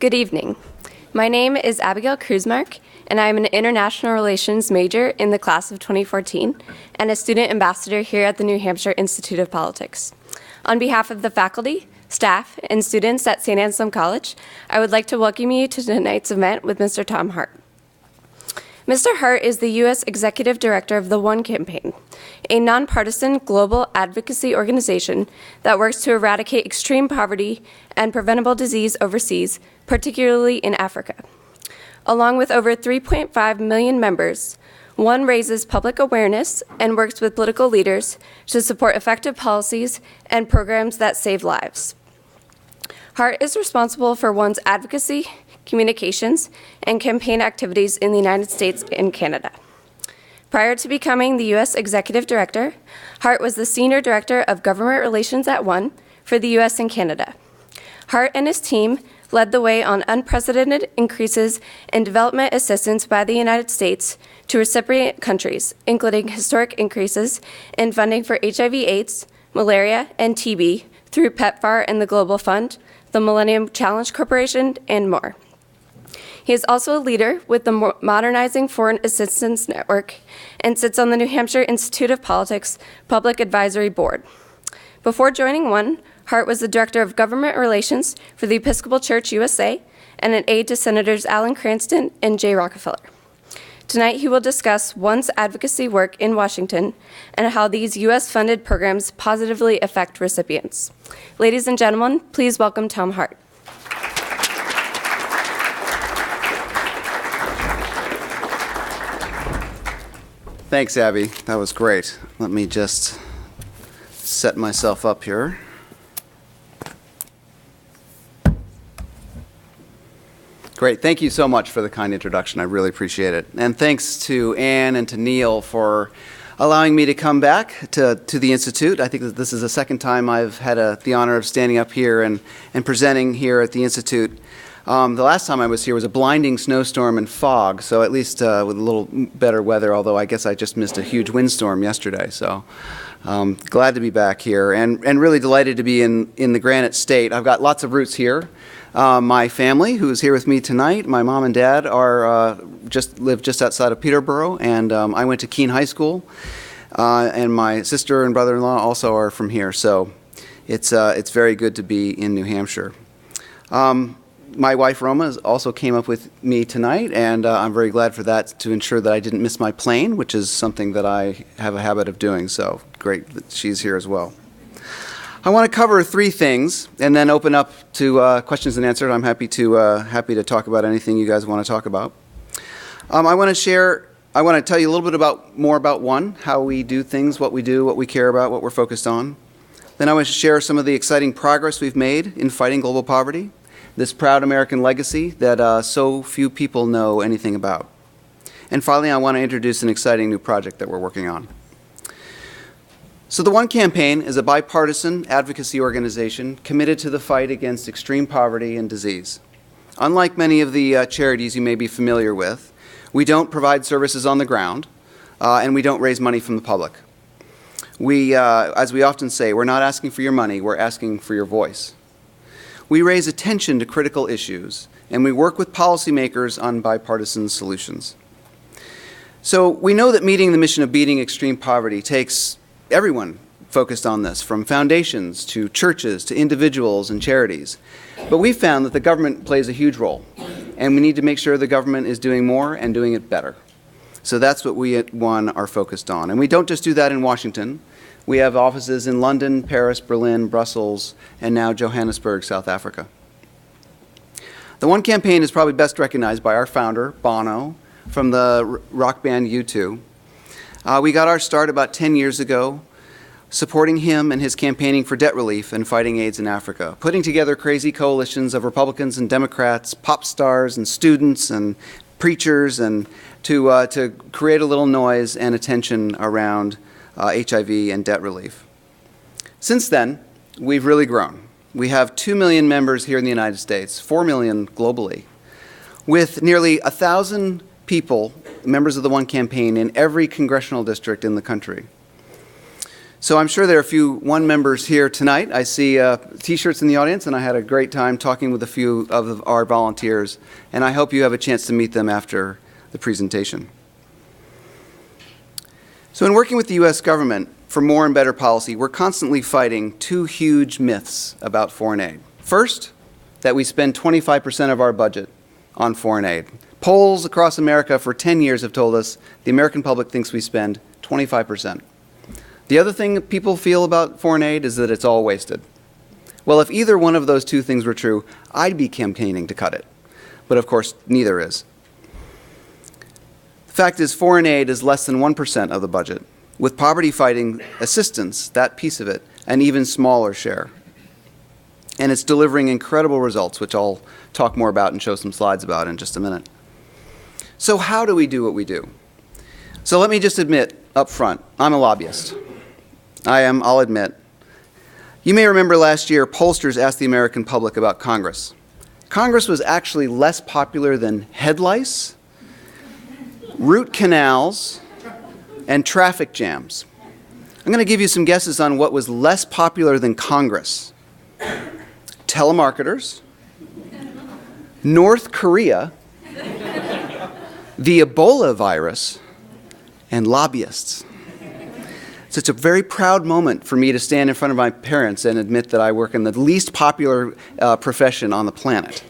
Good evening. My name is Abigail Kruzmark, and I am an International Relations major in the class of 2014 and a student ambassador here at the New Hampshire Institute of Politics. On behalf of the faculty, staff, and students at St. Anselm College, I would like to welcome you to tonight's event with Mr. Tom Hart. Mr. Hart is the U.S. Executive Director of the One Campaign, a nonpartisan global advocacy organization that works to eradicate extreme poverty and preventable disease overseas, particularly in Africa. Along with over 3.5 million members, One raises public awareness and works with political leaders to support effective policies and programs that save lives. Hart is responsible for One's advocacy, communications, and campaign activities in the United States and Canada. Prior to becoming the U.S. Executive Director, Hart was the Senior Director of Government Relations at One for the U.S. and Canada. Hart and his team led the way on unprecedented increases in development assistance by the United States to recipient countries, including historic increases in funding for HIV/AIDS, malaria, and TB through PEPFAR and the Global Fund, the Millennium Challenge Corporation, and more. He is also a leader with the Modernizing Foreign Assistance Network and sits on the New Hampshire Institute of Politics Public Advisory Board. Before joining One, Hart was the Director of Government Relations for the Episcopal Church USA and an aide to Senators Alan Cranston and Jay Rockefeller. Tonight, he will discuss One's advocacy work in Washington and how these U.S.-funded programs positively affect recipients. Ladies and gentlemen, please welcome Tom Hart. Thanks, Abby. That was great. Let me just set myself up here. Great. Thank you so much for the kind introduction. I really appreciate it. And thanks to Anne and to Neil for allowing me to come back to the Institute. I think that this is the second time I've had the honor of standing up here and presenting here at the Institute. The last time I was here was a blinding snowstorm and fog, so at least with a little better weather, although I guess I just missed a huge windstorm yesterday. So glad to be back here and really delighted to be in the Granite State. I've got lots of roots here. My family, who is here with me tonight, my mom and dad live just outside of Peterborough, and I went to Keene High School, and my sister and brother-in-law also are from here, so it's very good to be in New Hampshire. My wife Roma also came up with me tonight, and I'm very glad for that, to ensure that I didn't miss my plane, which is something that I have a habit of doing, so great that she's here as well. I want to cover three things and then open up to questions and answers. I'm happy to talk about anything you guys want to talk about. I want to tell you a little bit more about One, how we do things, what we do, what we care about, what we're focused on. Then I want to share some of the exciting progress we've made in fighting global poverty, this proud American legacy that so few people know anything about. And finally, I want to introduce an exciting new project that we're working on. So the One Campaign is a bipartisan advocacy organization committed to the fight against extreme poverty and disease. Unlike many of the charities you may be familiar with, we don't provide services on the ground, and we don't raise money from the public. We, as we often say, we're not asking for your money, we're asking for your voice. We raise attention to critical issues, and we work with policymakers on bipartisan solutions. So we know that meeting the mission of beating extreme poverty takes everyone focused on this, from foundations to churches to individuals and charities. But we found that the government plays a huge role, and we need to make sure the government is doing more and doing it better. So that's what we at One are focused on. And we don't just do that in Washington. We have offices in London, Paris, Berlin, Brussels, and now Johannesburg, South Africa. The One Campaign is probably best recognized by our founder, Bono, from the rock band U2. We got our start about 10 years ago, supporting him and his campaigning for debt relief and fighting AIDS in Africa, putting together crazy coalitions of Republicans and Democrats, pop stars and students and preachers, and to create a little noise and attention around HIV and debt relief. Since then, we've really grown. We have 2 million members here in the United States, 4 million globally, with nearly 1,000 people, members of the One Campaign, in every congressional district in the country. So I'm sure there are a few one members here tonight. I see T-shirts in the audience, and I had a great time talking with a few of our volunteers, and I hope you have a chance to meet them after the presentation. So in working with the U.S. government for more and better policy, we're constantly fighting two huge myths about foreign aid. First, that we spend 25% of our budget on foreign aid. Polls across America for 10 years have told us the American public thinks we spend 25%. The other thing that people feel about foreign aid is that it's all wasted. Well, if either one of those two things were true, I'd be campaigning to cut it. But of course, neither is. The fact is, foreign aid is less than 1% of the budget, with poverty fighting assistance, that piece of it, an even smaller share. And it's delivering incredible results, which I'll talk more about and show some slides about in just a minute. So how do we do what we do? So let me just admit up front, I'm a lobbyist. I'll admit. You may remember last year, pollsters asked the American public about Congress. Congress was actually less popular than head lice, root canals, and traffic jams. I'm going to give you some guesses on what was less popular than Congress. Telemarketers, North Korea, the Ebola virus, and lobbyists. So it's a very proud moment for me to stand in front of my parents and admit that I work in the least popular profession on the planet.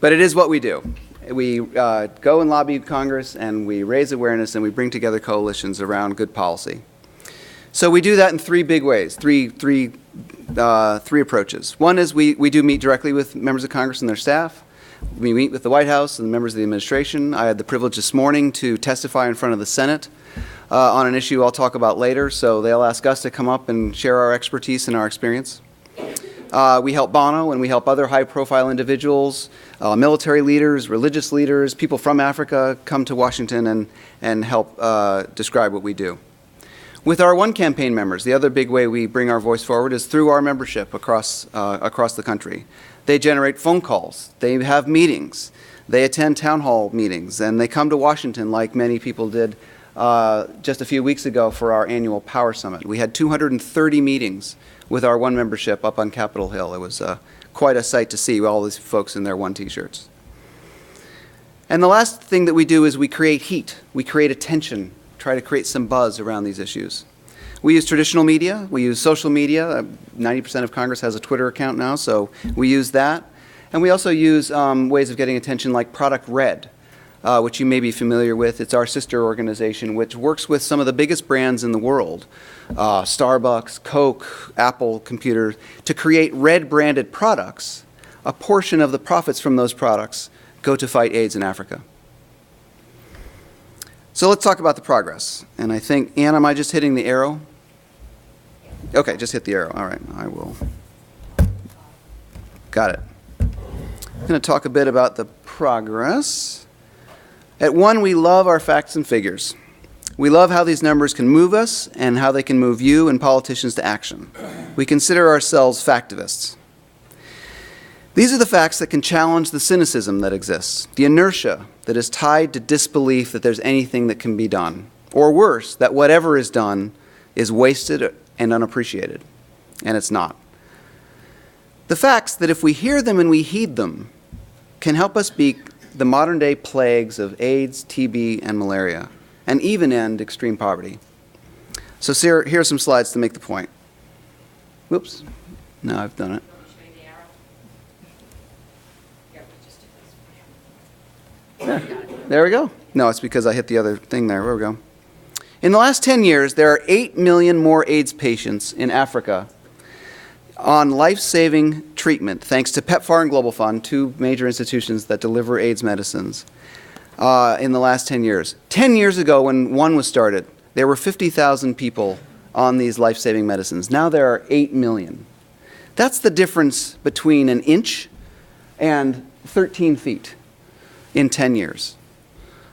But it is what we do. We go and lobby Congress, and we raise awareness, and we bring together coalitions around good policy. So we do that in three big ways, three approaches. One is we do meet directly with members of Congress and their staff. We meet with the White House and members of the administration. I had the privilege this morning to testify in front of the Senate on an issue I'll talk about later, so they'll ask us to come up and share our expertise and our experience. We help Bono, and we help other high-profile individuals, military leaders, religious leaders, people from Africa come to Washington and help describe what we do. With our One Campaign members, the other big way we bring our voice forward is through our membership across the country. They generate phone calls, they have meetings, they attend town hall meetings, and they come to Washington like many people did just a few weeks ago for our annual Power Summit. We had 230 meetings with our One membership up on Capitol Hill. It was quite a sight to see all these folks in their One t-shirts. And the last thing that we do is we create heat, we create attention, try to create some buzz around these issues. We use traditional media, we use social media. 90% of Congress has a Twitter account now, so we use that. And we also use ways of getting attention like Product Red, which you may be familiar with. It's our sister organization which works with some of the biggest brands in the world, Starbucks, Coke, Apple computers, to create red branded products. A portion of the profits from those products go to fight AIDS in Africa. So let's talk about the progress. And I think, Ann, am I just hitting the arrow? Okay, just hit the arrow. All right, I will. Got it. I'm going to talk a bit about the progress. At One, we love our facts and figures. We love how these numbers can move us and how they can move you and politicians to action. We consider ourselves factivists. These are the facts that can challenge the cynicism that exists, the inertia that is tied to disbelief that there's anything that can be done, or worse, that whatever is done is wasted and unappreciated, and it's not. The facts that if we hear them and we heed them can help us beat the modern-day plagues of AIDS, TB, and malaria, and even end extreme poverty. So here are some slides to make the point. Whoops, no, I've done it. There we go. No, it's because I hit the other thing there. There we go. In the last 10 years, there are 8 million more AIDS patients in Africa on life-saving treatment, thanks to PEPFAR and Global Fund, two major institutions that deliver AIDS medicines, in the last 10 years. 10 years ago, when One was started, there were 50,000 people on these life-saving medicines. Now there are 8 million. That's the difference between an inch and 13 feet in 10 years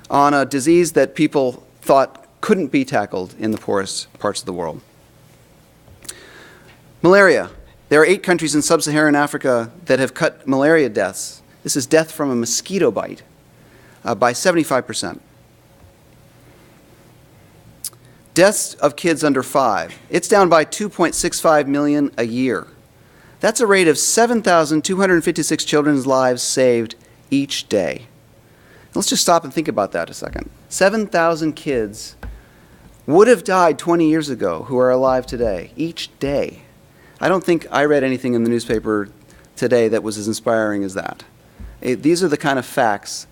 on a disease that people thought couldn't be tackled in the poorest parts of the world. Malaria. There are 8 countries in Sub-Saharan Africa that have cut malaria deaths. This is death from a mosquito bite by 75%. Deaths of kids under 5, it's down by 2.65 million a year. That's a rate of 7,256 children's lives saved each day. Let's just stop and think about that a second. 7,000 kids would have died 20 years ago who are alive today, each day. I don't think I read anything in the newspaper today that was as inspiring as that. These are the kind of facts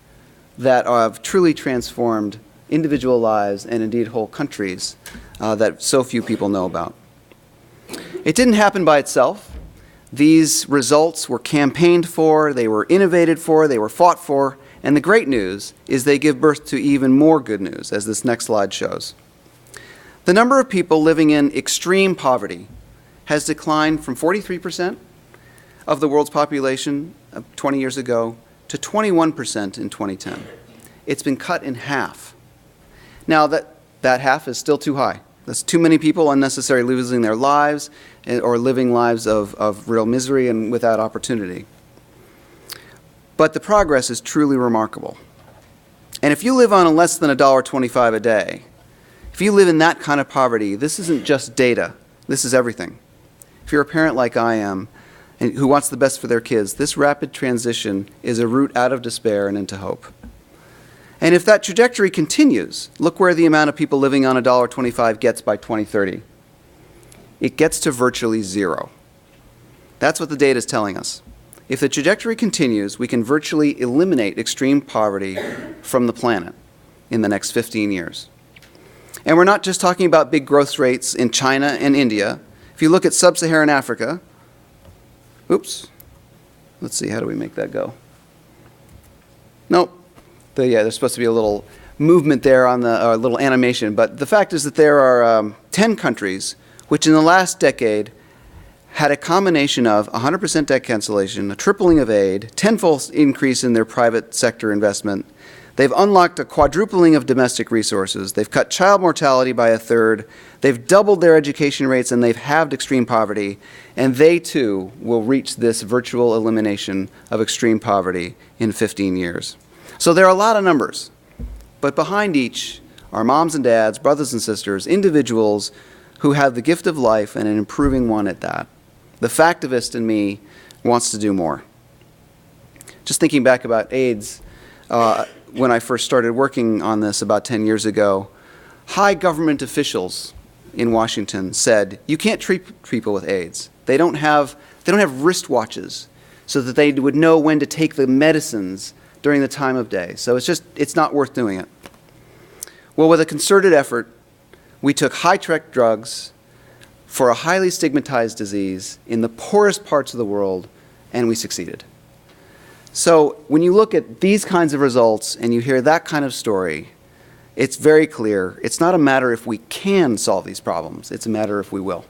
that have truly transformed individual lives and indeed whole countries that so few people know about. It didn't happen by itself. These results were campaigned for, they were innovated for, they were fought for, and the great news is they give birth to even more good news, as this next slide shows. The number of people living in extreme poverty has declined from 43% of the world's population 20 years ago to 21% in 2010. It's been cut in half. Now, that half is still too high. That's too many people unnecessarily losing their lives or living lives of real misery and without opportunity. But the progress is truly remarkable. And if you live on less than $1.25 a day, if you live in that kind of poverty, this isn't just data. This is everything. If you're a parent like I am, and who wants the best for their kids, this rapid transition is a route out of despair and into hope. And if that trajectory continues, look where the amount of people living on $1.25 gets by 2030. It gets to virtually zero. That's what the data is telling us. If the trajectory continues, we can virtually eliminate extreme poverty from the planet in the next 15 years. And we're not just talking about big growth rates in China and India. If you look at Sub-Saharan Africa, oops, let's see, how do we make that go? Nope. There's supposed to be a little movement there on the little animation, but the fact is that there are 10 countries which in the last decade had a combination of 100% debt cancellation, a tripling of aid, tenfold increase in their private sector investment. They've unlocked a quadrupling of domestic resources. They've cut child mortality by a third. They've doubled their education rates, and they've halved extreme poverty. And they, too, will reach this virtual elimination of extreme poverty in 15 years. So there are a lot of numbers. But behind each are moms and dads, brothers and sisters, individuals who have the gift of life and an improving one at that. The factivist in me wants to do more. Just thinking back about AIDS, when I first started working on this about 10 years ago, high government officials in Washington said, you can't treat people with AIDS. They don't have wristwatches so that they would know when to take the medicines during the time of day. So it's not worth doing it. Well, with a concerted effort, we took high-tech drugs for a highly stigmatized disease in the poorest parts of the world, and we succeeded. So when you look at these kinds of results and you hear that kind of story, it's very clear. It's not a matter if we can solve these problems. It's a matter if we will.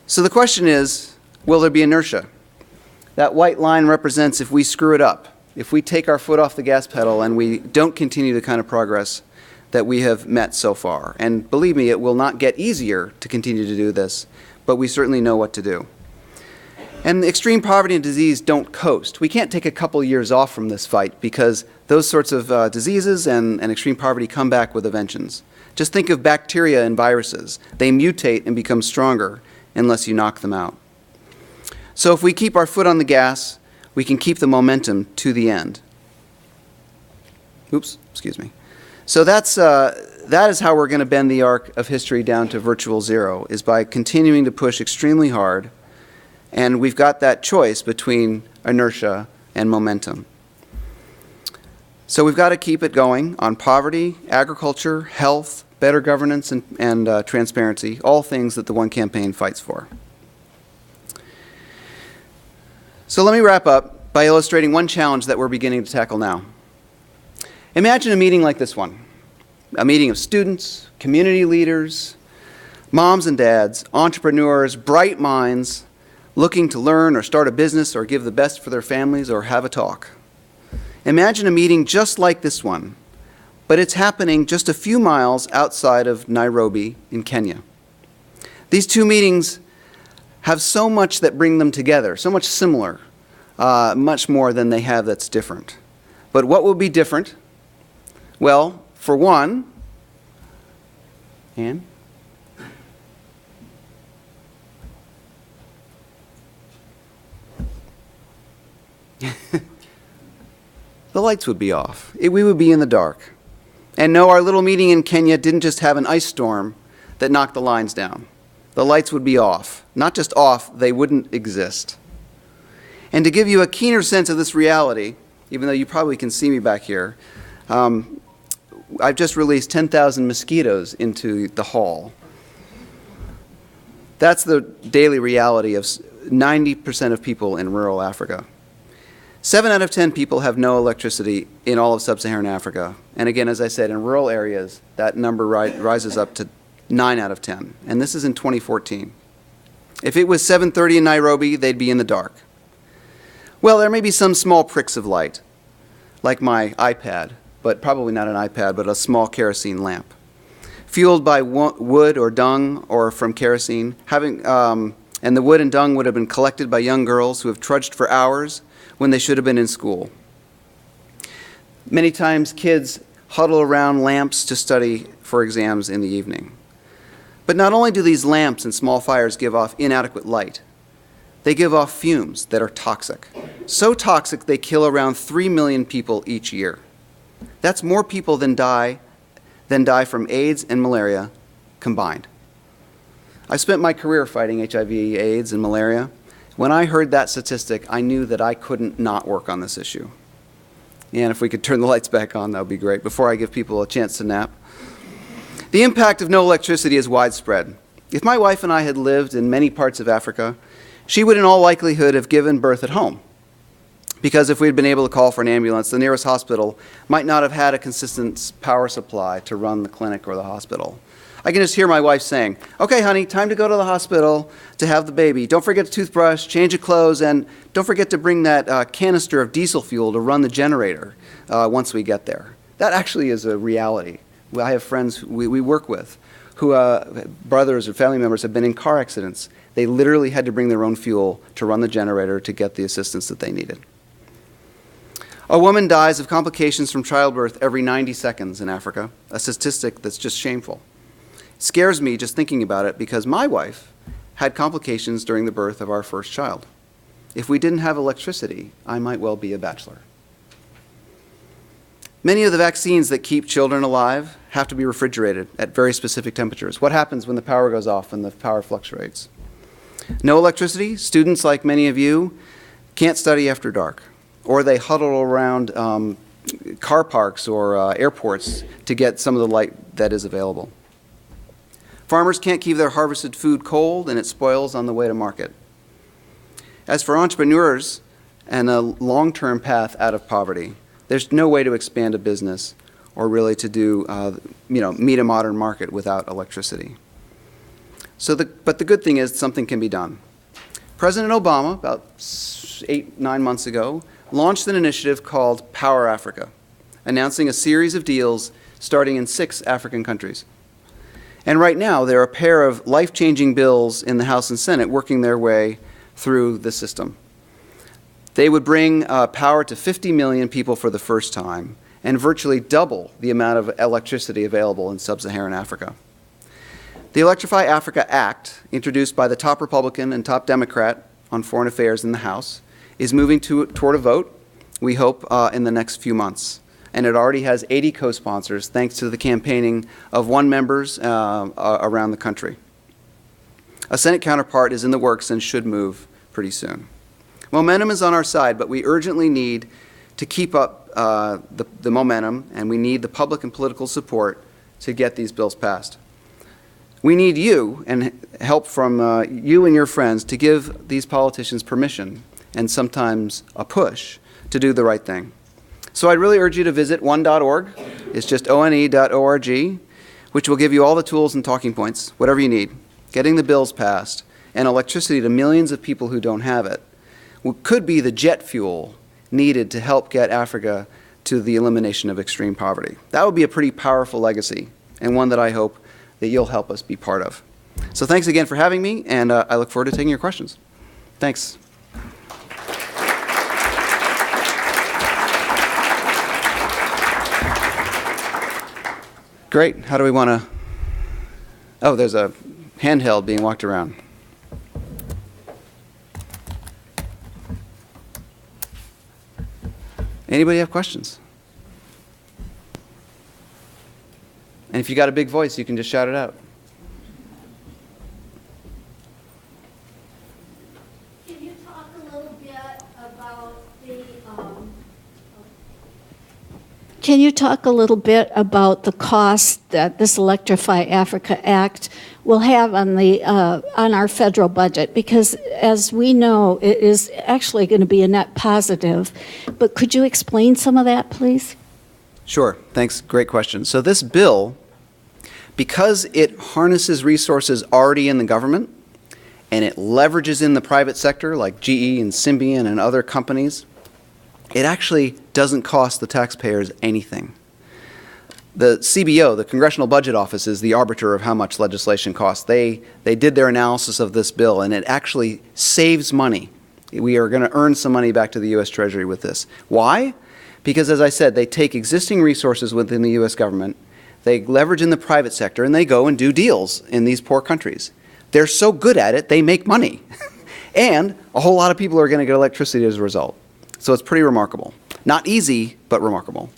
So the question is, will there be inertia? That white line represents if we screw it up, if we take our foot off the gas pedal and we don't continue the kind of progress that we have met so far. And believe me, it will not get easier to continue to do this, but we certainly know what to do. And extreme poverty and disease don't coast. We can't take a couple years off from this fight because those sorts of diseases and extreme poverty come back with a vengeance. Just think of bacteria and viruses. They mutate and become stronger unless you knock them out. So if we keep our foot on the gas, we can keep the momentum to the end. Oops, excuse me. So that is how we're going to bend the arc of history down to virtual zero, is by continuing to push extremely hard. And we've got that choice between inertia and momentum. So we've got to keep it going on poverty, agriculture, health, better governance, and transparency, all things that the One Campaign fights for. So let me wrap up by illustrating one challenge that we're beginning to tackle now. Imagine a meeting like this one, a meeting of students, community leaders, moms and dads, entrepreneurs, bright minds, looking to learn or start a business or give the best for their families or have a talk. Imagine a meeting just like this one, but it's happening just a few miles outside of Nairobi in Kenya. These two meetings have so much that bring them together, so much similar, much more than they have that's different. But what will be different? Well, For one, Anne? The lights would be off. We would be in the dark. And no, our little meeting in Kenya didn't just have an ice storm that knocked the lines down. The lights would be off. Not just off, they wouldn't exist. And to give you a keener sense of this reality, even though you probably can see me back here, I've just released 10,000 mosquitoes into the hall. That's the daily reality of 90% of people in rural Africa. 7 out of 10 people have no electricity in all of Sub-Saharan Africa. And again, as I said, in rural areas, that number rises up to 9 out of 10. And this is in 2014. If it was 7:30 in Nairobi, they'd be in the dark. Well, there may be some small pricks of light, like my iPad, but probably not an iPad, but a small kerosene lamp. Fueled by wood or dung or from kerosene, and the wood and dung would have been collected by young girls who have trudged for hours when they should have been in school. Many times kids huddle around lamps to study for exams in the evening. But not only do these lamps and small fires give off inadequate light, they give off fumes that are toxic. So toxic they kill around 3 million people each year. That's more people than die from AIDS and malaria combined. I spent my career fighting HIV, AIDS, and malaria. When I heard that statistic, I knew that I couldn't not work on this issue. And if we could turn the lights back on, that would be great, before I give people a chance to nap. The impact of no electricity is widespread. If my wife and I had lived in many parts of Africa, she would in all likelihood have given birth at home. Because if we had been able to call for an ambulance, the nearest hospital might not have had a consistent power supply to run the clinic or the hospital. I can just hear my wife saying, "Okay, honey, time to go to the hospital to have the baby. Don't forget to toothbrush, change your clothes, and don't forget to bring that canister of diesel fuel to run the generator once we get there." That actually is a reality. I have friends we work with who, brothers or family members, have been in car accidents. They literally had to bring their own fuel to run the generator to get the assistance that they needed. A woman dies of complications from childbirth every 90 seconds in Africa, a statistic that's just shameful. It scares me just thinking about it because my wife had complications during the birth of our first child. If we didn't have electricity, I might well be a bachelor. Many of the vaccines that keep children alive have to be refrigerated at very specific temperatures. What happens when the power goes off and the power fluctuates? No electricity, students like many of you can't study after dark, or they huddle around car parks or airports to get some of the light that is available. Farmers can't keep their harvested food cold, and it spoils on the way to market. As for entrepreneurs and a long-term path out of poverty, there's no way to expand a business or really to do, meet a modern market without electricity. But the good thing is something can be done. President Obama, about 8-9 months ago, launched an initiative called Power Africa, announcing a series of deals starting in 6 African countries. And right now, there are a pair of life-changing bills in the House and Senate working their way through the system. They would bring power to 50 million people for the first time and virtually double the amount of electricity available in Sub-Saharan Africa. The Electrify Africa Act, introduced by the top Republican and top Democrat on foreign affairs in the House, is moving toward a vote, we hope, in the next few months. And it already has 80 co-sponsors, thanks to the campaigning of one members around the country. A Senate counterpart is in the works and should move pretty soon. Momentum is on our side, but we urgently need to keep up the momentum, and we need the public and political support to get these bills passed. We need you and help from you and your friends to give these politicians permission and sometimes a push to do the right thing. So I'd really urge you to visit one.org. It's just one.org, which will give you all the tools and talking points, whatever you need, getting the bills passed, and electricity to millions of people who don't have it. What could be the jet fuel needed to help get Africa to the elimination of extreme poverty. That would be a pretty powerful legacy, and one that I hope that you'll help us be part of. So thanks again for having me, and I look forward to taking your questions. Thanks. Great. How do we want to? Oh, there's a handheld being walked around. Anybody have questions? And if you got a big voice, you can just shout it out. Can you talk a little bit about Can you talk a little bit about the cost that this Electrify Africa Act will have on our federal budget? Because as we know, it is actually going to be a net positive. But could you explain some of that, please? Sure. Thanks. Great question. So this bill, because it harnesses resources already in the government and it leverages in the private sector like GE and Symbian and other companies, it actually doesn't cost the taxpayers anything. The CBO, the Congressional Budget Office, is the arbiter of how much legislation costs. They did their analysis of this bill, and it actually saves money. We are going to earn some money back to the U.S. Treasury with this. Why? Because, as I said, they take existing resources within the U.S. government, they leverage in the private sector, and they go and do deals in these poor countries. They're so good at it, they make money. And a whole lot of people are going to get electricity as a result. So it's pretty remarkable. Not easy, but remarkable.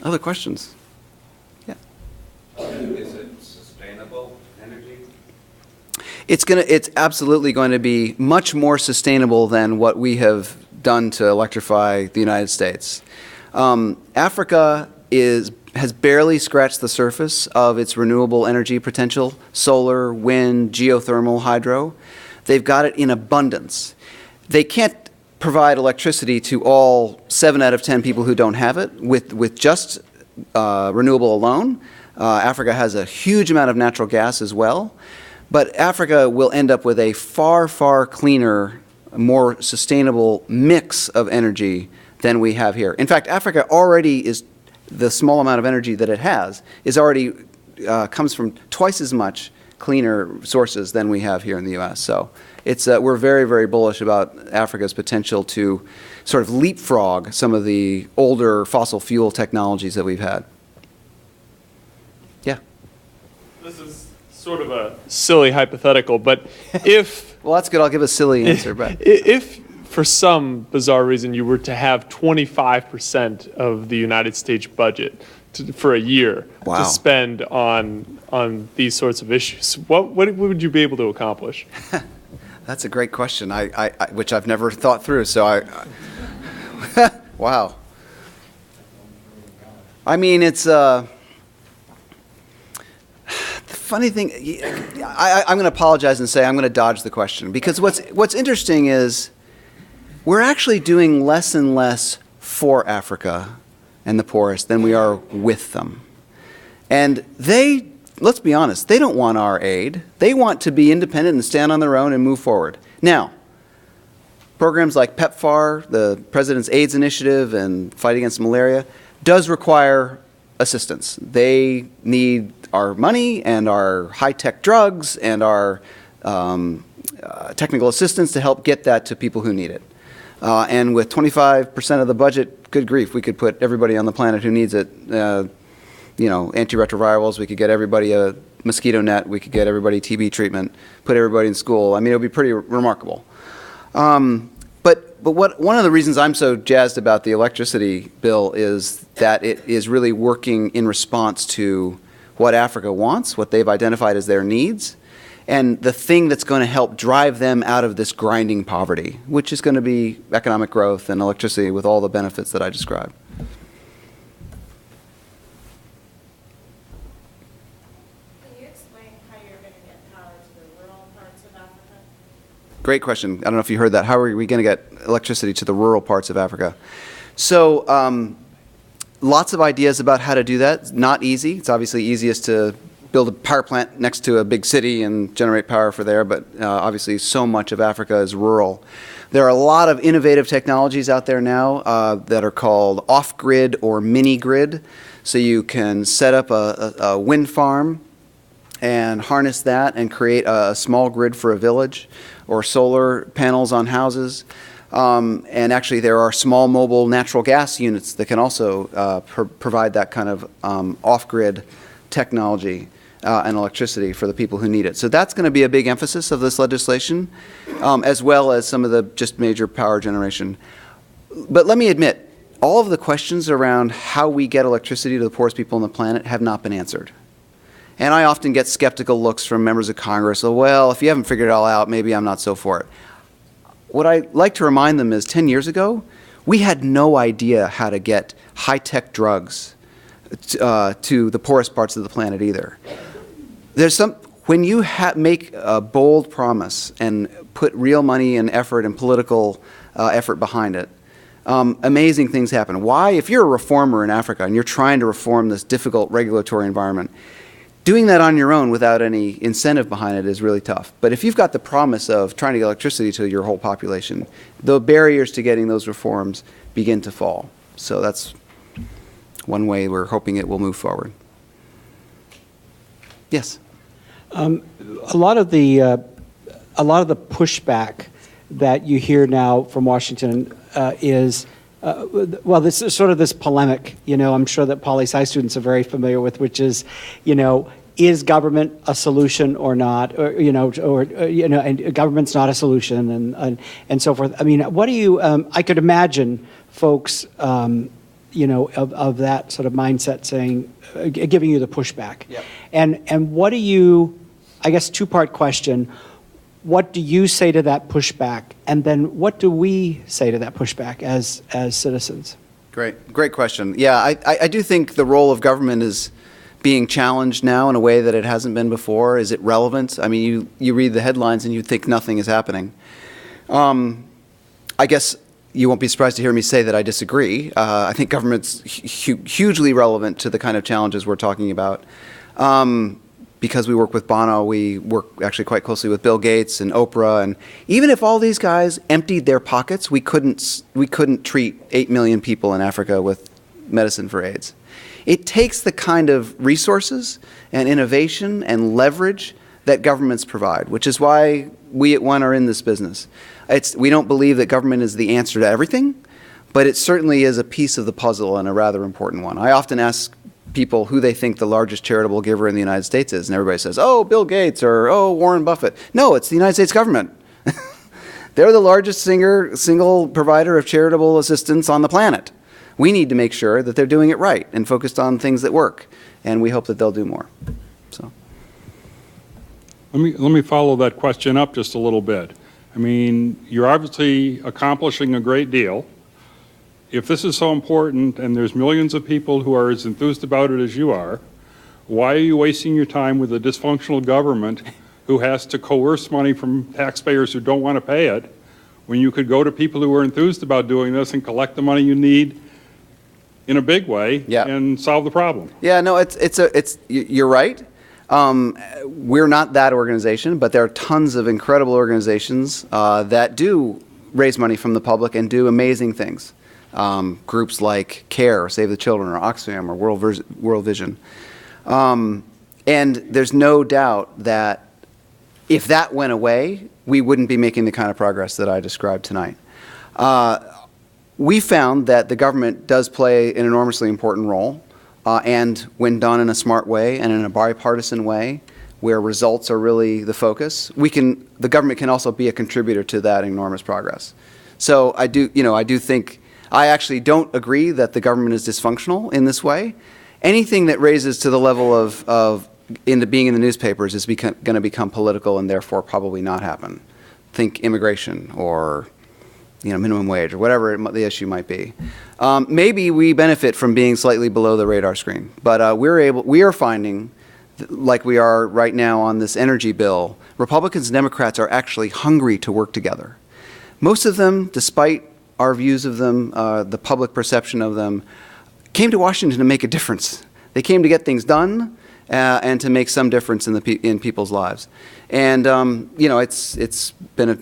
Other questions? Yeah. Is it sustainable energy? It's absolutely going to be much more sustainable than what we have done to electrify the United States. Africa has barely scratched the surface of its renewable energy potential: solar, wind, geothermal, hydro. They've got it in abundance. They can't provide electricity to all 7 out of 10 people who don't have it with just renewable alone. Africa has a huge amount of natural gas as well. But Africa will end up with a far, far cleaner, more sustainable mix of energy than we have here. In fact, Africa already is, the small amount of energy that it has is already comes from twice as much cleaner sources than we have here in the U.S. So we're very, very bullish about Africa's potential to sort of leapfrog some of the older fossil fuel technologies that we've had. Yeah. This is sort of a silly hypothetical, but if... Well, that's good. I'll give a silly answer. But if for some bizarre reason you were to have 25% of the United States budget for a year to spend on these sorts of issues, what would you be able to accomplish? That's a great question, which I've never thought through. So wow. I mean, it's the funny thing. I'm going to apologize and say I'm going to dodge the question, because what's interesting is we're actually doing less and less for Africa and the poorest than we are with them. And let's be honest, they don't want our aid. They want to be independent and stand on their own and move forward. Now, programs like PEPFAR, the President's AIDS Initiative, and fight against malaria, does require assistance. They need our money and our high-tech drugs and our technical assistance to help get that to people who need it. And with 25% of the budget, good grief, we could put everybody on the planet who needs it. Antiretrovirals, we could get everybody a mosquito net, we could get everybody TB treatment, put everybody in school. I mean, it would be pretty remarkable. But one of the reasons I'm so jazzed about the electricity bill is that it is really working in response to what Africa wants, what they've identified as their needs, and the thing that's going to help drive them out of this grinding poverty, which is going to be economic growth and electricity with all the benefits that I described. Can you explain how you're going to get power to the rural parts of Africa? Great question. I don't know if you heard that. How are we going to get electricity to the rural parts of Africa? So lots of ideas about how to do that. Not easy. It's obviously easiest to build a power plant next to a big city and generate power for there, but obviously so much of Africa is rural. There are a lot of innovative technologies out there now that are called off-grid or mini-grid. So you can set up a wind farm and harness that and create a small grid for a village, or solar panels on houses. And actually, there are small mobile natural gas units that can also provide that kind of off-grid technology and electricity for the people who need it. So that's going to be a big emphasis of this legislation, as well as some of the just major power generation. But let me admit, all of the questions around how we get electricity to the poorest people on the planet have not been answered. And I often get skeptical looks from members of Congress, oh, well, if you haven't figured it all out, maybe I'm not so for it. What I like to remind them is 10 years ago, we had no idea how to get high-tech drugs to the poorest parts of the planet either. When you make a bold promise and put real money and effort and political effort behind it, amazing things happen. Why? If you're a reformer in Africa and you're trying to reform this difficult regulatory environment, doing that on your own without any incentive behind it is really tough. But if you've got the promise of trying to get electricity to your whole population, the barriers to getting those reforms begin to fall. So that's one way we're hoping it will move forward. Yes? A lot of the pushback that you hear now from Washington is, well, this is sort of this polemic, I'm sure that poli-sci students are very familiar with, which is, is government a solution or not, and government's not a solution, and so forth. I mean, what do you? I could imagine folks, of that sort of mindset saying, giving you the pushback. Yep. And what do you? I guess two-part question. What do you say to that pushback? And then what do we say to that pushback as citizens? Great question. Yeah, I do think the role of government is being challenged now in a way that it hasn't been before. Is it relevant? I mean, you read the headlines and you think nothing is happening. I guess you won't be surprised to hear me say that I disagree. I think government's hugely relevant to the kind of challenges we're talking about. Because we work with Bono, we work actually quite closely with Bill Gates and Oprah, and even if all these guys emptied their pockets, we couldn't treat 8 million people in Africa with medicine for AIDS. It takes the kind of resources and innovation and leverage that governments provide, which is why we at One are in this business. We don't believe that government is the answer to everything, but it certainly is a piece of the puzzle and a rather important one. I often ask people who they think the largest charitable giver in the United States is, and everybody says, oh, Bill Gates or oh, Warren Buffett. No, it's the United States government. They're the largest single provider of charitable assistance on the planet. We need to make sure that they're doing it right and focused on things that work, and we hope that they'll do more. So, let me follow that question up just a little bit. I mean, you're obviously accomplishing a great deal. If this is so important and there's millions of people who are as enthused about it as you are, why are you wasting your time with a dysfunctional government who has to coerce money from taxpayers who don't want to pay it, when you could go to people who are enthused about doing this and collect the money you need in a big way and solve the problem? Yeah, no, you're right. We're not that organization, but there are tons of incredible organizations that do raise money from the public and do amazing things. Groups like CARE, Save the Children, or Oxfam, or World Vision. And there's no doubt that if that went away, we wouldn't be making the kind of progress that I described tonight. We found that the government does play an enormously important role, and when done in a smart way and in a bipartisan way, where results are really the focus, the government can also be a contributor to that enormous progress. So I do think, I actually don't agree that the government is dysfunctional in this way. Anything that raises to the level of being in the newspapers is going to become political and therefore probably not happen. Think immigration or minimum wage or whatever the issue might be. Maybe we benefit from being slightly below the radar screen, but we are finding, like we are right now on this energy bill, Republicans and Democrats are actually hungry to work together. Most of them, despite our views of them, the public perception of them, came to Washington to make a difference. They came to get things done and to make some difference in people's lives. And it's been a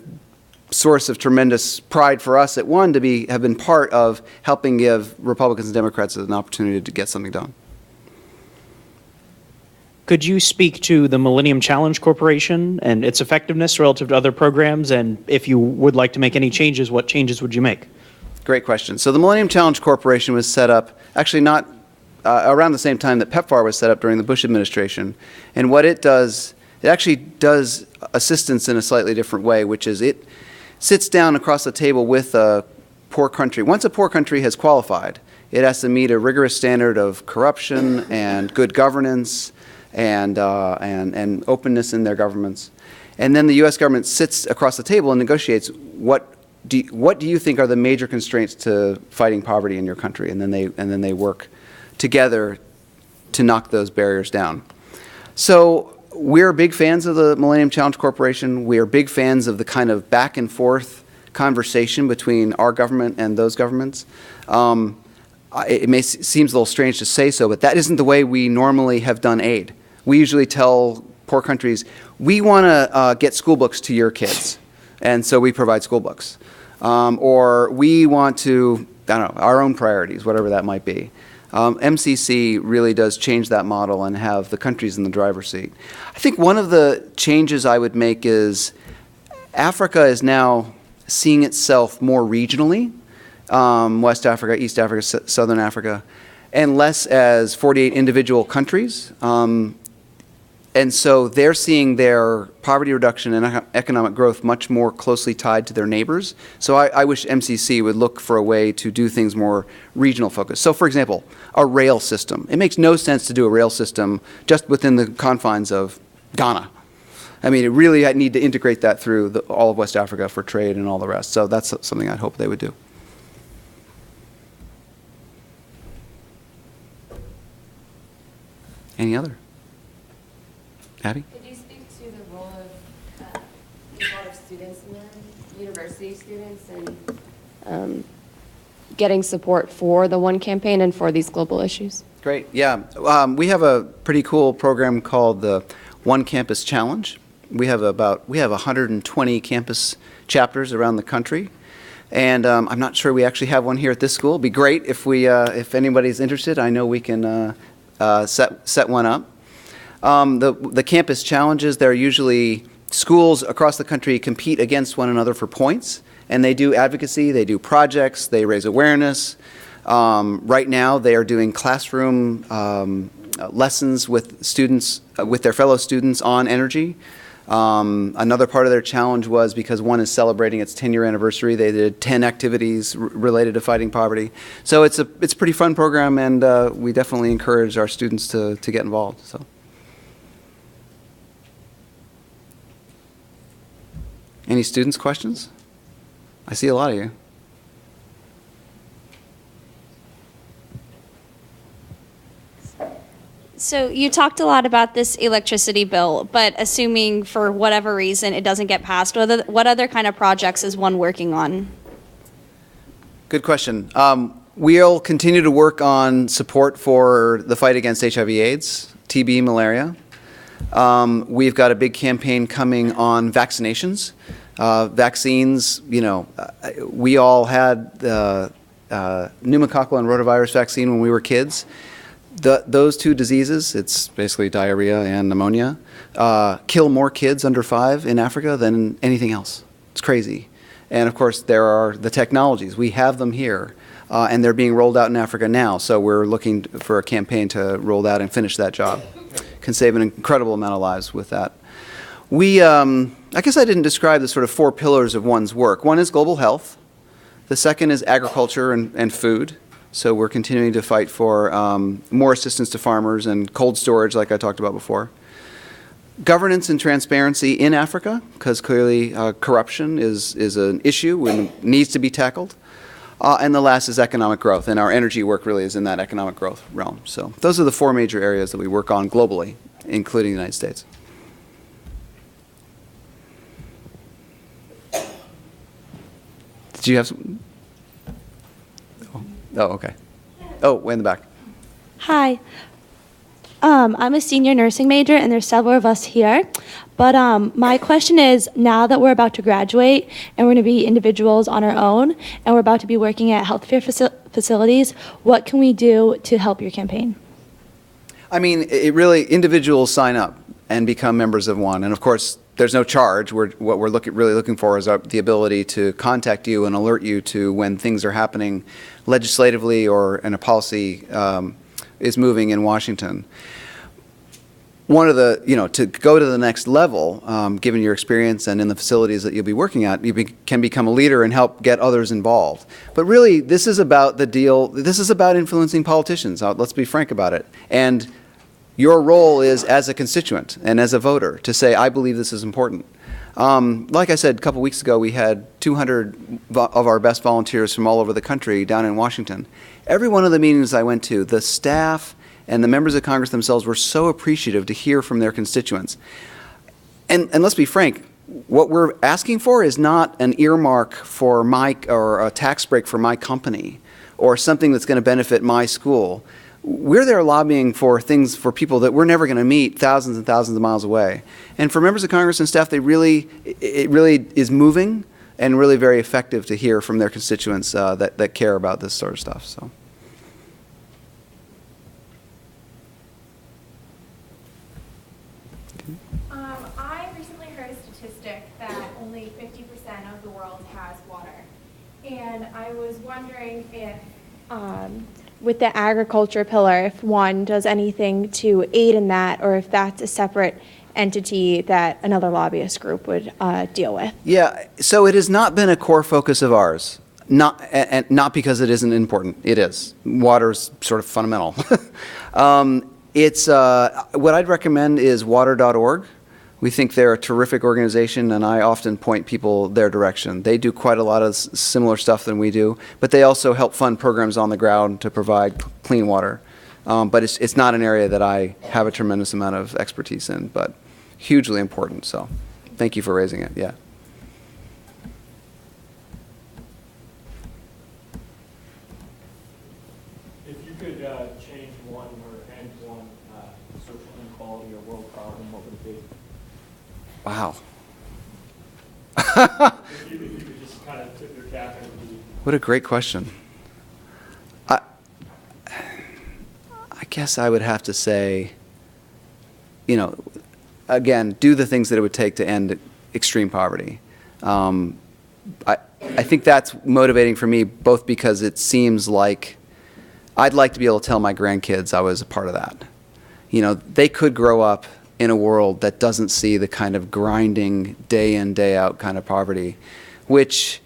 source of tremendous pride for us at One to have been part of helping give Republicans and Democrats an opportunity to get something done. Could you speak to the Millennium Challenge Corporation and its effectiveness relative to other programs? And if you would like to make any changes, what changes would you make? Great question. So the Millennium Challenge Corporation was set up, actually not around the same time that PEPFAR was set up during the Bush administration. And what it does, it actually does assistance in a slightly different way, which is it sits down across the table with a poor country. Once a poor country has qualified, it has to meet a rigorous standard of corruption and good governance and openness in their governments. And then the U.S. government sits across the table and negotiates what do you think are the major constraints to fighting poverty in your country, and then they work together to knock those barriers down. So we're big fans of the Millennium Challenge Corporation. We are big fans of the kind of back and forth conversation between our government and those governments. It seems a little strange to say so, but that isn't the way we normally have done aid. We usually tell poor countries, we want to get school books to your kids, and so we provide school books. Or we want to, I don't know, our own priorities, whatever that might be. MCC really does change that model and have the countries in the driver's seat. I think one of the changes I would make is Africa is now seeing itself more regionally, West Africa, East Africa, Southern Africa, and less as 48 individual countries. And so they're seeing their poverty reduction and economic growth much more closely tied to their neighbors. So I wish MCC would look for a way to do things more regional focused. So for example, a rail system. It makes no sense to do a rail system just within the confines of Ghana. I mean, I need to integrate that through all of West Africa for trade and all the rest. So that's something I'd hope they would do. Any other? Abby? Could you speak to the role of students in the university students and getting support for the One Campaign and for these global issues? Great, yeah. We have a pretty cool program called the One Campus Challenge. We have 120 campus chapters around the country. And I'm not sure we actually have one here at this school. It'd be great if anybody's interested. I know we can set one up. The campus challenges, they're usually schools across the country compete against one another for points, and they do advocacy, they do projects, they raise awareness. Right now they are doing classroom lessons with students, with their fellow students on energy. Another part of their challenge was because one is celebrating its 10-year anniversary, they did 10 activities related to fighting poverty. So it's a pretty fun program, and we definitely encourage our students to get involved. So. Any students' questions? I see a lot of you. So you talked a lot about this electricity bill, but assuming for whatever reason it doesn't get passed, what other kind of projects is one working on? Good question. We'll continue to work on support for the fight against HIV/AIDS, TB, malaria. We've got a big campaign coming on vaccinations. Vaccines, we all had the pneumococcal and rotavirus vaccine when we were kids. Those two diseases, it's basically diarrhea and pneumonia, kill more kids under 5 in Africa than anything else. It's crazy. And of course, there are the technologies. We have them here, and they're being rolled out in Africa now. So we're looking for a campaign to roll out and finish that job. Can save an incredible amount of lives with that. I guess I didn't describe the sort of 4 pillars of one's work. One is global health. The second is agriculture and food. So we're continuing to fight for more assistance to farmers and cold storage, like I talked about before. Governance and transparency in Africa, because clearly corruption is an issue and needs to be tackled. And the last is economic growth, and our energy work really is in that economic growth realm. So those are the 4 major areas that we work on globally, including the United States. Did you have some? Oh, okay. Oh, way in the back. Hi. I'm a senior nursing major, and there's several of us here. But my question is, now that we're about to graduate and we're going to be individuals on our own, and we're about to be working at healthcare facilities, what can we do to help your campaign? I mean, it really, individuals sign up and become members of one. And of course, there's no charge. What we're really looking for is the ability to contact you and alert you to when things are happening legislatively or in a policy is moving in Washington. One of the, to go to the next level, given your experience and in the facilities that you'll be working at, you can become a leader and help get others involved. But really, this is about this is about influencing politicians. Let's be frank about it. And your role is as a constituent and as a voter to say, I believe this is important. Like I said, a couple weeks ago, we had 200 of our best volunteers from all over the country down in Washington. Every one of the meetings I went to, the staff and the members of Congress themselves were so appreciative to hear from their constituents. And let's be frank, what we're asking for is not an earmark for or a tax break for my company or something that's going to benefit my school. We're there lobbying for things for people that we're never going to meet thousands and thousands of miles away. And for members of Congress and staff, it really is moving and really very effective to hear from their constituents that care about this sort of stuff. So. I recently heard a statistic that only 50% of the world has water. And I was wondering if, with the agriculture pillar, if one does anything to aid in that, or if that's a separate entity that another lobbyist group would deal with. Yeah, so it has not been a core focus of ours. Not because it isn't important. It is. Water is sort of fundamental. What I'd recommend is water.org. We think they're a terrific organization, and I often point people their direction. They do quite a lot of similar stuff than we do, but they also help fund programs on the ground to provide clean water. But it's not an area that I have a tremendous amount of expertise in, but hugely important. So thank you for raising it. Yeah. If you could change one or end one social inequality or world problem, what would it be? Wow. If you could just kind of tip your cap and What a great question. I guess I would have to say, again, do the things that it would take to end extreme poverty. I think that's motivating for me, both because it seems like I'd like to be able to tell my grandkids I was a part of that. They could grow up in a world that doesn't see the kind of grinding day in, day out kind of poverty, which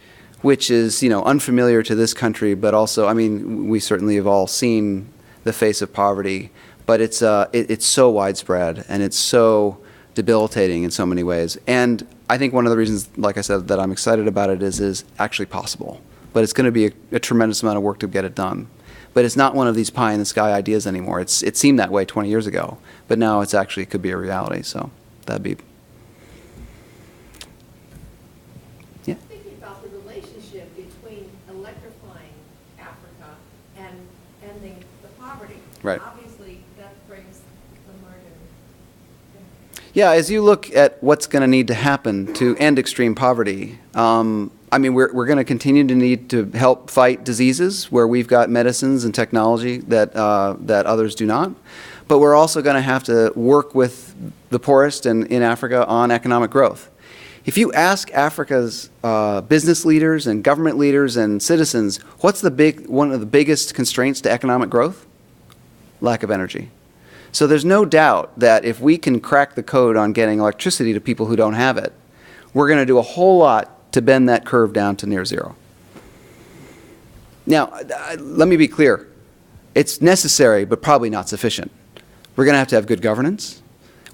is, unfamiliar to this country, but also, we certainly have all seen the face of poverty, but it's so widespread and it's so debilitating in so many ways. And I think one of the reasons, like I said, that I'm excited about it is actually possible, but it's going to be a tremendous amount of work to get it done. But it's not one of these pie in the sky ideas anymore. It seemed that way 20 years ago, but now it could be a reality. So that'd be. Yeah. Thinking about the relationship between electrifying Africa and ending the poverty. Right. Obviously, that brings the margin. Yeah, as you look at what's going to need to happen to end extreme poverty, we're going to continue to need to help fight diseases where we've got medicines and technology that others do not. But we're also going to have to work with the poorest in Africa on economic growth. If you ask Africa's business leaders and government leaders and citizens, what's one of the biggest constraints to economic growth? Lack of energy. So there's no doubt that if we can crack the code on getting electricity to people who don't have it, we're going to do a whole lot to bend that curve down to near zero. Now, let me be clear. It's necessary, but probably not sufficient. We're going to have good governance.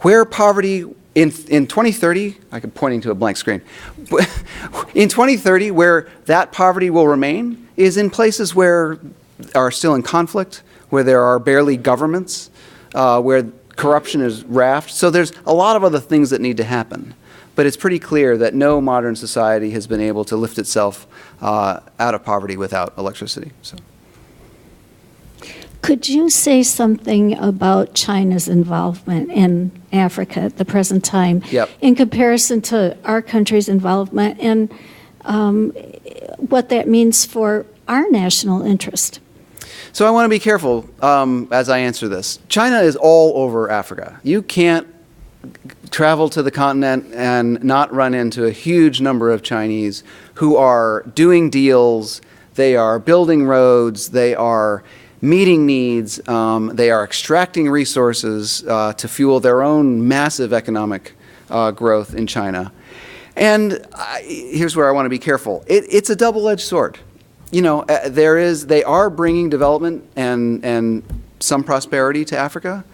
Where poverty in 2030, I'm pointing to a blank screen. In 2030, where that poverty will remain is in places where are still in conflict, where there are barely governments, where corruption is raft. So there's a lot of other things that need to happen. But it's pretty clear that no modern society has been able to lift itself out of poverty without electricity. So. Could you say something about China's involvement in Africa at the present time in comparison to our country's involvement and what that means for our national interest? So I want to be careful as I answer this. China is all over Africa. You can't travel to the continent and not run into a huge number of Chinese who are doing deals, they are building roads, they are meeting needs, they are extracting resources to fuel their own massive economic growth in China. And here's where I want to be careful. It's a double-edged sword. You know, they are bringing development and some prosperity to Africa,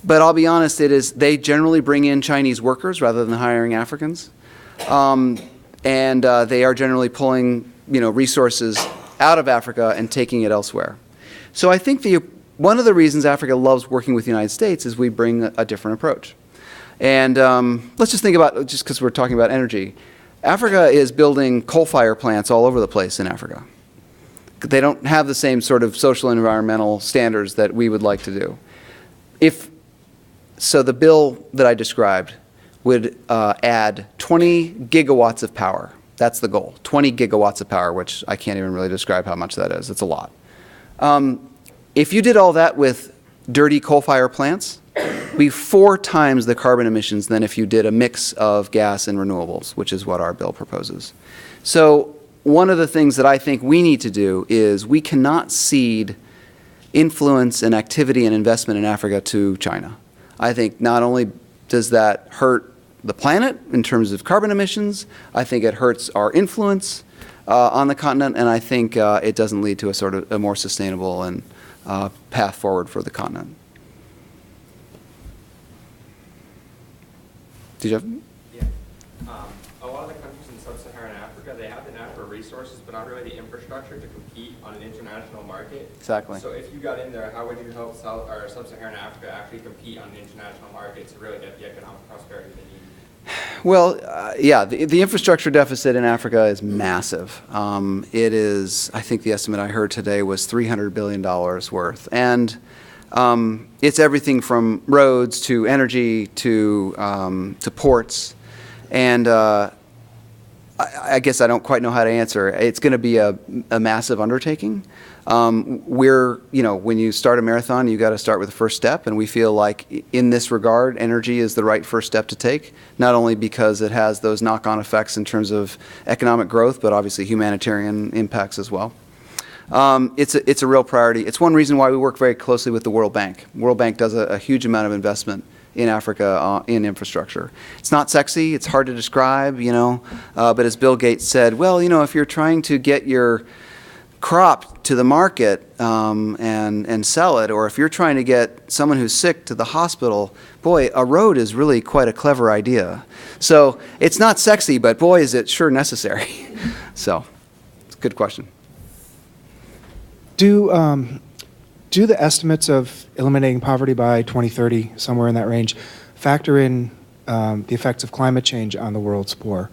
but I'll be honest, they generally bring in Chinese workers rather than hiring Africans, and they are generally pulling, you know, resources out of Africa and taking it elsewhere. So I think one of the reasons Africa loves working with the United States is we bring a different approach. And let's just think about, just because we're talking about energy, Africa is building coal-fired plants all over the place in Africa. They don't have the same sort of social and environmental standards that we would like to do. So the bill that I described would add 20 gigawatts of power. That's the goal, 20 gigawatts of power, which I can't even really describe how much that is. It's a lot. If you did all that with dirty coal-fired plants, it would be 4 times the carbon emissions than if you did a mix of gas and renewables, which is what our bill proposes. So one of the things that I think we need to do is we cannot cede influence and activity and investment in Africa to China. I think not only does that hurt the planet in terms of carbon emissions, I think it hurts our influence on the continent, and I think it doesn't lead to a sort of a more sustainable and path forward for the continent. Did you have? Yeah. A lot of the countries in Sub-Saharan Africa, they have the natural resources, but not really the infrastructure to compete on an international market. Exactly. So if you got in there, how would you help Sub-Saharan Africa actually compete on the international market to really get the economic prosperity they need? Well, yeah, the infrastructure deficit in Africa is massive. It is, I think the estimate I heard today was $300 billion worth. And it's everything from roads to energy to ports. And I guess I don't quite know how to answer. It's going to be a massive undertaking. When you start a marathon, you got to start with the first step, and we feel like in this regard, energy is the right first step to take, not only because it has those knock-on effects in terms of economic growth, but obviously humanitarian impacts as well. It's a real priority. It's one reason why we work very closely with the World Bank. World Bank does a huge amount of investment in Africa in infrastructure. It's not sexy, it's hard to describe, but as Bill Gates said, well, if you're trying to get your crop to the market and sell it, or if you're trying to get someone who's sick to the hospital, boy, a road is really quite a clever idea. So it's not sexy, but boy, is it sure necessary. So it's a good question. Do the estimates of eliminating poverty by 2030, somewhere in that range, factor in the effects of climate change on the world's poor?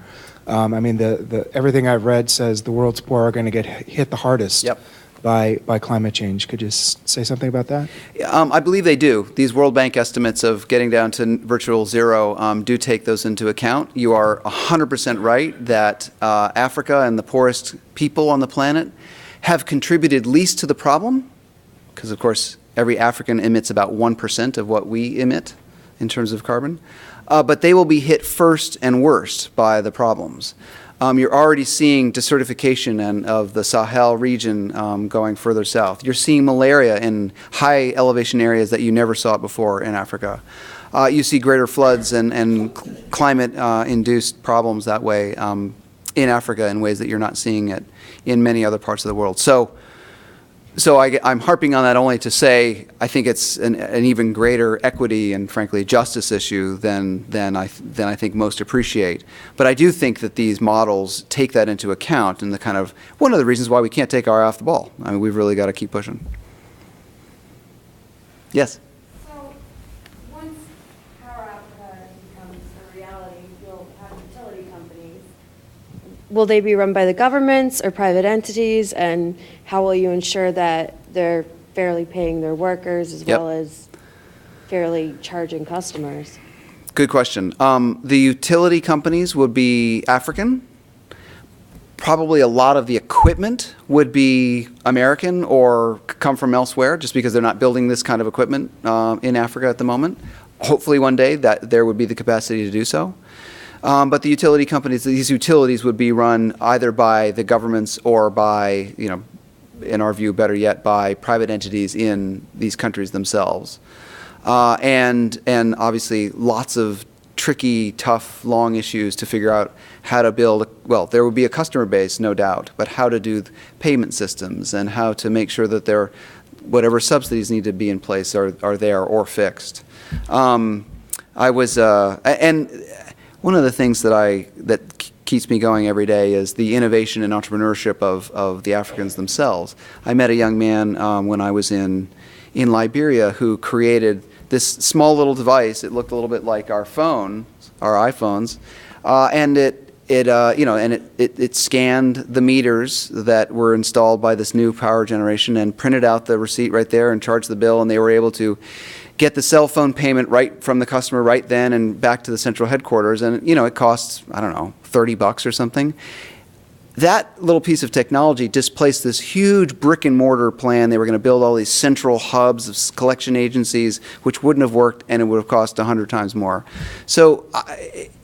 Everything I've read says the world's poor are going to get hit the hardest by climate change. Could you say something about that? I believe they do. These World Bank estimates of getting down to virtual zero do take those into account. You are 100% right that Africa and the poorest people on the planet have contributed least to the problem, because of course every African emits about 1% of what we emit in terms of carbon. But they will be hit first and worst by the problems. You're already seeing desertification of the Sahel region going further south. You're seeing malaria in high elevation areas that you never saw before in Africa. You see greater floods and climate-induced problems that way in Africa in ways that you're not seeing it in many other parts of the world. So I'm harping on that only to say I think it's an even greater equity and frankly justice issue than I think most appreciate. But I do think that these models take that into account, and one of the reasons why we can't take our eye off the ball. I mean, we've really got to keep pushing. Yes. So once Power Africa becomes a reality, you'll have utility companies. Will they be run by the governments or private entities, and how will you ensure that they're fairly paying their workers as well as fairly charging customers? Good question. The utility companies would be African, probably a lot of the equipment would be American or come from elsewhere, just because they're not building this kind of equipment in Africa at the moment. Hopefully one day that there would be the capacity to do so. But the utility companies, these utilities would be run either by the governments or by, in our view, better yet, by private entities in these countries themselves. And obviously lots of tricky, tough, long issues to figure out how to build, well, there would be a customer base, no doubt, but how to do payment systems and how to make sure that whatever subsidies need to be in place are there or fixed. And one of the things that keeps me going every day is the innovation and entrepreneurship of the Africans themselves. I met a young man when I was in Liberia who created this small little device. It looked a little bit like our iPhones, and it scanned the meters that were installed by this new power generation and printed out the receipt right there and charged the bill, and they were able to get the cell phone payment right from the customer right then and back to the central headquarters. And it costs, I don't know, $30 or something. That little piece of technology displaced this huge brick and mortar plan. They were going to build all these central hubs of collection agencies, which wouldn't have worked, and it would have cost 100 times more. So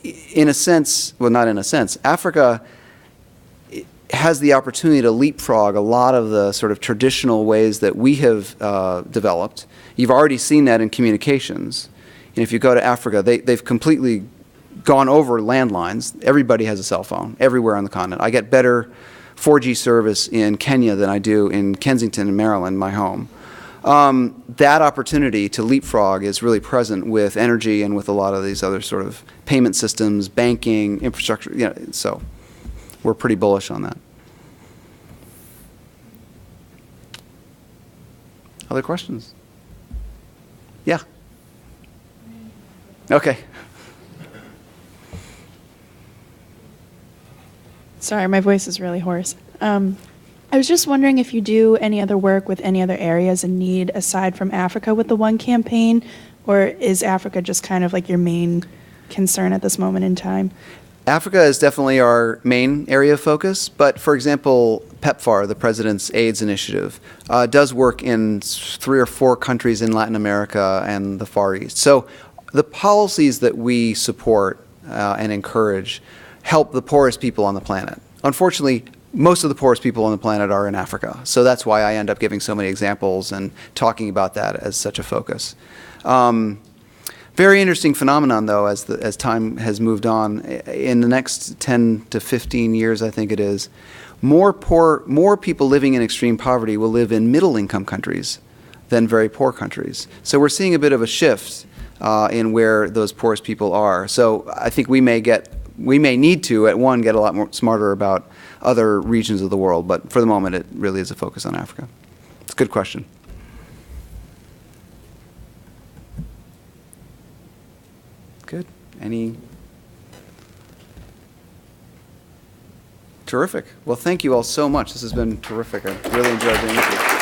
in a sense, well, not in a sense, Africa has the opportunity to leapfrog a lot of the sort of traditional ways that we have developed. You've already seen that in communications. And if you go to Africa, they've completely gone over landlines. Everybody has a cell phone everywhere on the continent. I get better 4G service in Kenya than I do in Kensington in Maryland, my home. That opportunity to leapfrog is really present with energy and with a lot of these other sort of payment systems, banking, infrastructure. So we're pretty bullish on that. Other questions? Yeah. Okay. Sorry, my voice is really hoarse. I was just wondering if you do any other work with any other areas in need aside from Africa with the One campaign, or is Africa just kind of like your main concern at this moment in time? Africa is definitely our main area of focus, but for example, PEPFAR, the President's AIDS Initiative, does work in 3 or 4 countries in Latin America and the Far East. So the policies that we support and encourage help the poorest people on the planet. Unfortunately, most of the poorest people on the planet are in Africa, so that's why I end up giving so many examples and talking about that as such a focus. Very interesting phenomenon, though, as time has moved on. In the next 10 to 15 years, I think it is, more people living in extreme poverty will live in middle-income countries than very poor countries. So we're seeing a bit of a shift in where those poorest people are. So I think we may need to, at one, get a lot more smarter about other regions of the world, but for the moment, it really is a focus on Africa. It's a good question. Good. Terrific. Well, thank you all so much. This has been terrific. I really enjoyed the interview.